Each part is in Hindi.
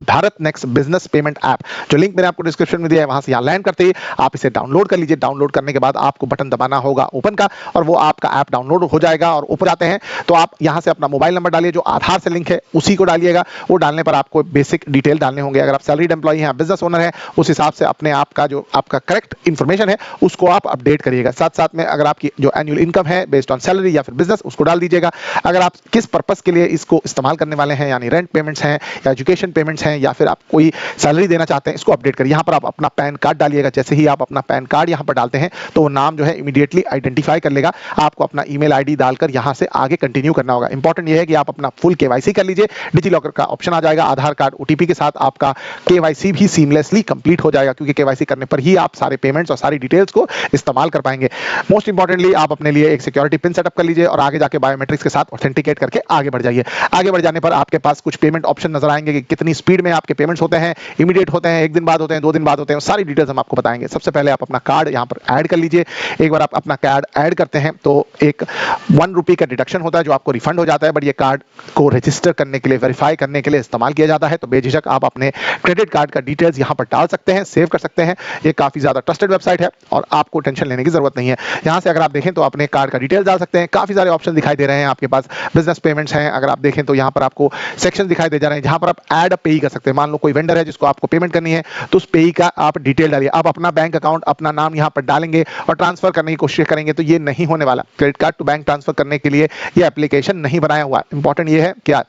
Bharat next business payment app, जो लिंक मैंने आपको डिस्क्रिप्शन में दिया है, वहां से यहाँ लैंड करते ही आप इसे डाउनलोड कर लीजिए। डाउनलोड करने के बाद आपको बटन दबाना होगा ओपन का, और वो आपका ऐप डाउनलोड हो जाएगा। और ऊपर आते हैं तो आप यहाँ से अपना मोबाइल नंबर डालिए, जो आधार से लिंक है उसी को डालिएगा। वो डालने पर आपको बेसिक डिटेल डालने होंगे। अगर आप सैलरीड एम्प्लॉई हैं, बिजनेस ओनर है, उस हिसाब से अपने आप का जो आपका करेक्ट इन्फॉर्मेशन है उसको आप अपडेट करिएगा। साथ साथ में अगर आपकी जो एनुअल इनकम है बेस्ड ऑन सैलरी या फिर बिजनेस, उसको डाल दीजिएगा। अगर आप किस पर्पस के लिए इसको इस्तेमाल करने वाले हैं, यानी रेंट पेमेंट्स हैं या एजुकेशन पेमेंट्स हैं या फिर आप कोई सैलरी देना चाहते हैं, इसको अपडेट करिए। यहाँ पर आप अपना पैन कार्ड डालिएगा। जैसे ही आप अपना पैन कार्ड यहाँ पर डालते हैं तो वो नाम जो है इमीडिएटली आइडेंटिफाई कर लेगा। आपको अपना ईमेल आईडी डालकर यहाँ से आगे कंटिन्यू करना होगा। इंपॉर्टेंट ये है कि आप अपना फुल केवाईसी कर लीजिए। डिजी लॉकर का ऑप्शन आ जाएगा, आधार कार्ड ओटीपी के साथ आपका केवाईसी भी सीमलेसली कंप्लीट हो जाएगा, क्योंकि केवाईसी करने पर ही आप सारे पेमेंट्स और सारी डिटेल्स को इस्तेमाल कर पाएंगे। मोस्ट इंपॉर्टेंटली आप अपने लिए एक सिक्योरिटी पिन सेटअप कर लीजिए और आगे जाके बायोमेट्रिक्स के साथ ऑथेंटिकेट करके आगे बढ़ जाइए। आगे बढ़ जाने पर आपके पास कुछ पेमेंट ऑप्शन नजर आएंगे कि कितनी स्पीड में आपके पेमेंट्स होते हैं, इमीडिएट होते हैं, 1 दिन बाद होते हैं, 2 दिन बाद होते हैं, सारी डिटेल्स हम आपको बताएंगे। सबसे पहले आप अपना कार्ड यहाँ पर ऐड कर लीजिए। एक बार आप अपना कार्ड ऐड करते हैं तो एक 1 रुपये का डिडक्शन होता है जो आपको रिफंड हो जाता है, बट ये कार्ड को रजिस्टर करने के लिए, वेरीफाई करने के लिए इस्तेमाल किया जाता है। तो बेझिझक आप अपने क्रेडिट कार्ड का डिटेल्स यहाँ पर डाल सकते हैं, सेव कर सकते हैं। ये काफी ज्यादा ट्रस्टेड वेबसाइट है और आपको टेंशन लेने की जरूरत नहीं है। यहाँ से अगर आप देखें तो अपने कार्ड का डिटेल डाल सकते हैं। काफी सारे ऑप्शन दिखाई दे रहे हैं आपके पास। बिजनेस पेमेंट्स हैं, अगर आप देखें तो यहाँ पर आपको सेक्शन दिखाई दे जा रहे हैं जहां पर आप ऐड अ पेई कर सकते हैं। मान लो कोई वेंडर है जिसको आपको पेमेंट करनी है, तो उस पेई का आप डिटेल डालिए। आप अपना बैंक अकाउंट, अपना नाम यहाँ पर डालेंगे और ट्रांसफर करने की कोशिश करेंगे तो ये नहीं होने वाला। Credit card to bank transfer करने के लिए ये एप्लीकेशन नहीं बनाया हुआ। इंपॉर्टेंट ये है क्या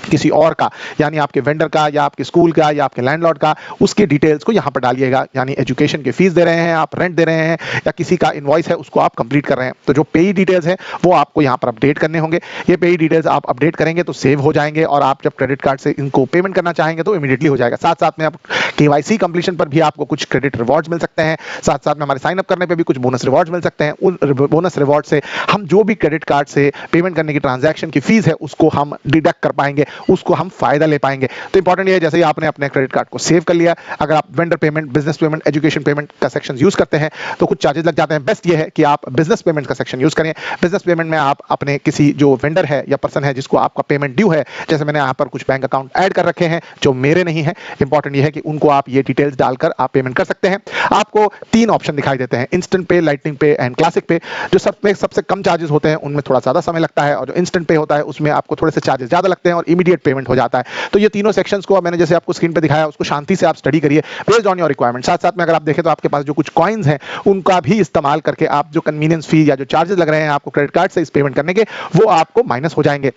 किसी और का, यानी आपके वेंडर का या आपके स्कूल का या आपके लैंडलॉर्ड का, उसकी डिटेल्स को यहाँ पर डालिएगा। यानी एजुकेशन की फीस दे रहे हैं आप, रेंट दे रहे हैं या किसी का इनवॉइस है उसको आप कंप्लीट कर रहे हैं, तो जो पेई डिटेल्स हैं वो आपको यहाँ पर अपडेट करने होंगे। ये पेई डिटेल्स आप अपडेट करेंगे तो सेव हो जाएंगे और आप जब क्रेडिट कार्ड से इनको पेमेंट करना चाहेंगे तो इमीडिएटली हो जाएगा। साथ साथ में आप केवाईसी कंप्लीशन पर भी आपको कुछ क्रेडिट रिवॉर्ड्स मिल सकते हैं। साथ साथ में हमारे साइन अप करने पर भी कुछ बोनस रिवॉर्ड्स मिल सकते हैं। उन बोनस रिवॉर्ड से हम जो भी क्रेडिट कार्ड से पेमेंट करने की ट्रांजैक्शन की फीस है उसको हम डिडक्ट कर पाएंगे, उसको हम फायदा ले पाएंगे। तो इंपॉर्टेंट ये है, जैसे ही आपने अपने क्रेडिट कार्ड को सेव कर लिया, अगर आप vendor payment, business payment, education payment का सेक्शन यूज करते हैं तो कुछ चार्जेस लग जाते हैं। बेस्ट ये है कि आप बिजनेस पेमेंट का सेक्शन यूज करें। बिजनेस पेमेंट में आप अपने किसी जो वेंडर है या पर्सन है जिसको आपका पेमेंट ड्यू है, जैसे मैंने यहाँ पर कुछ बैंक अकाउंट ऐड कर रखे हैं जो मेरे नहीं है, इंपॉर्टेंट ये है कि उनको आप ये डिटेल्स डालकर आप पेमेंट कर सकते हैं। आपको 3 ऑप्शन दिखाई देते हैं, इंस्टेंट पे, लाइटनिंग पे एंड क्लासिक पे। जो सबसे कम चार्जेस होते हैं उनमें थोड़ा ज्यादा समय लगता है और जो इंस्टेंट पे होता है उसमें आपको थोड़े से चार्जेस ज्यादा लगते हैं और इमीडिएट पेमेंट हो जाता है। तो ये तीनों सेक्शंस को मैंने जैसे आपको स्क्रीन पे दिखाया उसको शांति से आप स्टडी करिए बेस्ड ऑन योर रिक्वायरमेंट। साथ साथ में अगर आप देखें तो आपके पास जो कुछ कॉइन्स हैं उनका भी इस्तेमाल करके आप जो कन्वीनियंस फी या जो चार्जेस लग रहे हैं आपको क्रेडिट कार्ड से इस पेमेंट करने के, वो आपको माइनस हो जाएंगे।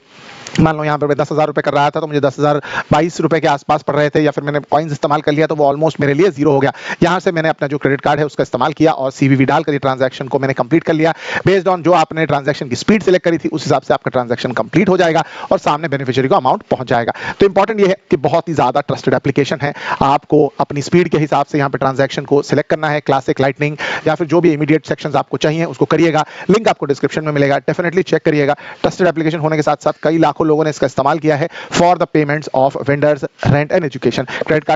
मान लो यहाँ पर मैं 10,000 रुपए कर रहा था तो मुझे 10,022 रुपए के आसपास पड़ रहे थे, या फिर मैंने कॉइन्स इस्तेमाल कर लिया तो वो ऑलमोस्ट मेरे लिए जीरो हो गया। यहाँ से मैंने अपना जो क्रेडिट कार्ड है उसका इस्तेमाल किया और सीवीवी डालकर ये ट्रांजैक्शन को मैंने कंप्लीट कर लिया। बेस्ड ऑन जो आपने ट्रांजैक्शन की स्पीड सिलेक्ट करी थी उस हिसाब से आपका ट्रांजैक्शन कंप्लीट हो जाएगा और सामने बेनिफिशियरी को अमाउंट पहुंच जाएगा। तो इंपॉर्टेंट ये है कि बहुत ही ज्यादा ट्रस्टेड एप्लीकेशन है। आपको अपनी स्पीड के हिसाब से यहाँ पे ट्रांजैक्शन को सिलेक्ट करना है, क्लासिक, लाइटनिंग या फिर जो भी इमीडिएट सेक्शंस आपको चाहिए उसको करिएगा। लिंक आपको डिस्क्रिप्शन में मिलेगा, डेफिनेटली चेक करिएगा। ट्रस्टेड एप्लीकेशन होने के साथ साथ कई लाखों लोगों ने इसका इस्तेमाल किया है for the payments of vendors, rent and education. Credit card